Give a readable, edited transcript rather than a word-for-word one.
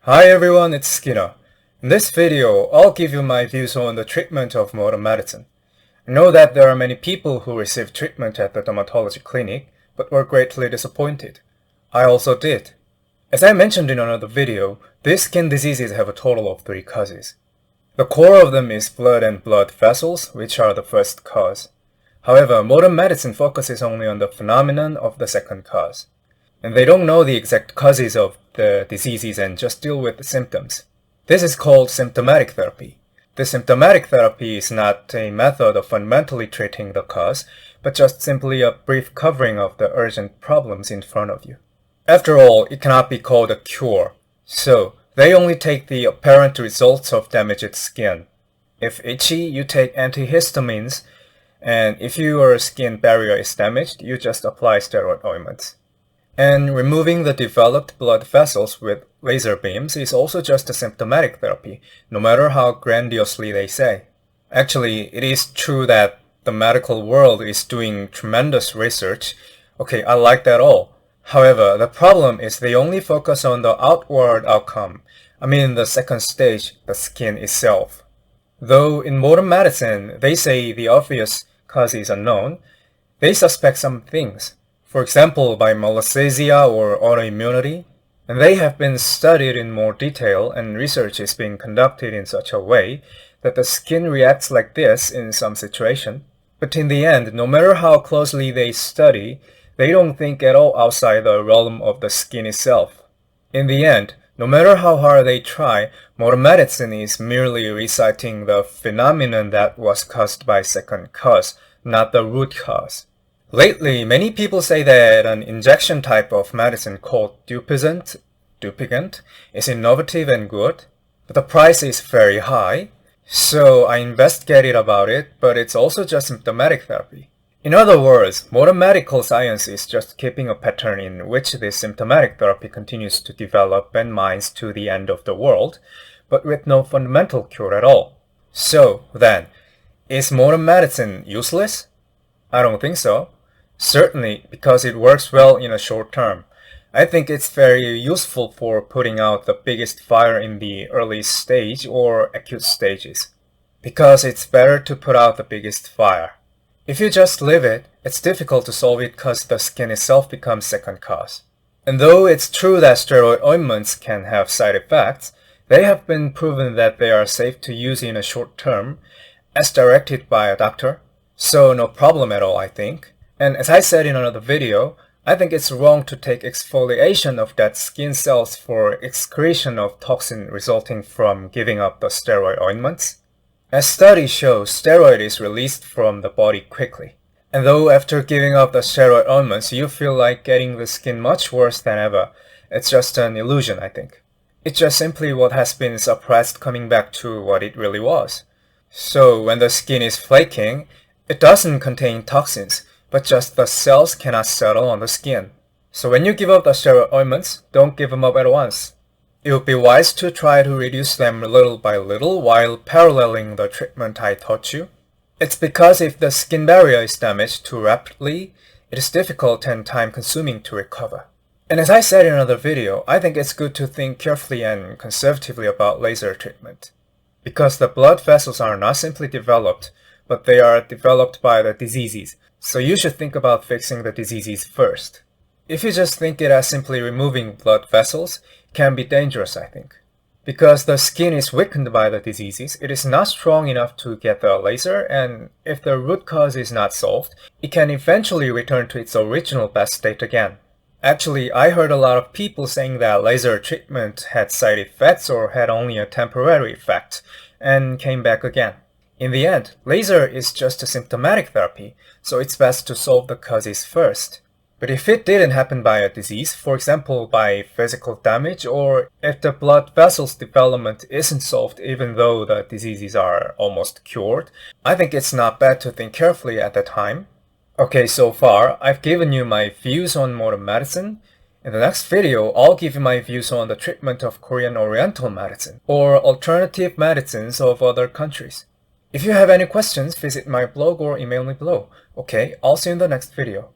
Hi everyone, it's Skinner. In this video, I'll give you my views on the treatment of modern medicine. I know that there are many people who receive treatment at the dermatology clinic, but were greatly disappointed. I also did. As I mentioned in another video, these skin diseases have a total of 3 causes. The core of them is blood and blood vessels, which are the first cause. However, modern medicine focuses only on the phenomenon of the second cause. And they don't know the exact causes of the diseases and just deal with the symptoms. This is called symptomatic therapy. The symptomatic therapy is not a method of fundamentally treating the cause, but just simply a brief covering of the urgent problems in front of you. After all, it cannot be called a cure, so they only take the apparent results of damaged skin. If itchy, you take antihistamines, and if your skin barrier is damaged, you just apply steroid ointments. And removing the developed blood vessels with laser beams is also just a symptomatic therapy, no matter how grandiosely they say. Actually, it is true that the medical world is doing tremendous research. Okay, I like that all. However, the problem is they only focus on the outward outcome. I mean the second stage, the skin itself. Though in modern medicine, they say the obvious cause is unknown, they suspect some things. For example, by malassezia or autoimmunity, and they have been studied in more detail and research is being conducted in such a way that the skin reacts like this in some situation. But in the end, no matter how closely they study, they don't think at all outside the realm of the skin itself. In the end, no matter how hard they try, modern medicine is merely reciting the phenomenon that was caused by second cause, not the root cause. Lately, many people say that an injection type of medicine called Dupixent is innovative and good, but the price is very high, so I investigated about it, but it's also just symptomatic therapy. In other words, modern medical science is just keeping a pattern in which this symptomatic therapy continues to develop and mines to the end of the world, but with no fundamental cure at all. So, then, is modern medicine useless? I don't think so. Certainly, because it works well in a short term. I think it's very useful for putting out the biggest fire in the early stage or acute stages. Because it's better to put out the biggest fire. If you just leave it, it's difficult to solve it because the skin itself becomes second cause. And though it's true that steroid ointments can have side effects, they have been proven that they are safe to use in a short term, as directed by a doctor. So no problem at all, I think. And as I said in another video, I think it's wrong to take exfoliation of dead skin cells for excretion of toxin resulting from giving up the steroid ointments. As studies show, steroid is released from the body quickly. And though after giving up the steroid ointments you feel like getting the skin much worse than ever, it's just an illusion, I think. It's just simply what has been suppressed coming back to what it really was. So when the skin is flaking, it doesn't contain toxins, but just the cells cannot settle on the skin. So when you give up the steroid ointments, don't give them up at once. It would be wise to try to reduce them little by little while paralleling the treatment I taught you. It's because if the skin barrier is damaged too rapidly, it is difficult and time-consuming to recover. And as I said in another video, I think it's good to think carefully and conservatively about laser treatment. Because the blood vessels are not simply developed, but they are developed by the diseases. So you should think about fixing the diseases first. If you just think it as simply removing blood vessels, it can be dangerous, I think. Because the skin is weakened by the diseases, it is not strong enough to get the laser, and if the root cause is not solved, it can eventually return to its original best state again. Actually, I heard a lot of people saying that laser treatment had side effects or had only a temporary effect, and came back again. In the end, laser is just a symptomatic therapy, so it's best to solve the causes first. But if it didn't happen by a disease, for example by physical damage, or if the blood vessels development isn't solved even though the diseases are almost cured, I think it's not bad to think carefully at the time. Okay, so far, I've given you my views on modern medicine. In the next video, I'll give you my views on the treatment of Korean Oriental medicine, or alternative medicines of other countries. If you have any questions, visit my blog or email me below. Okay, I'll see you in the next video.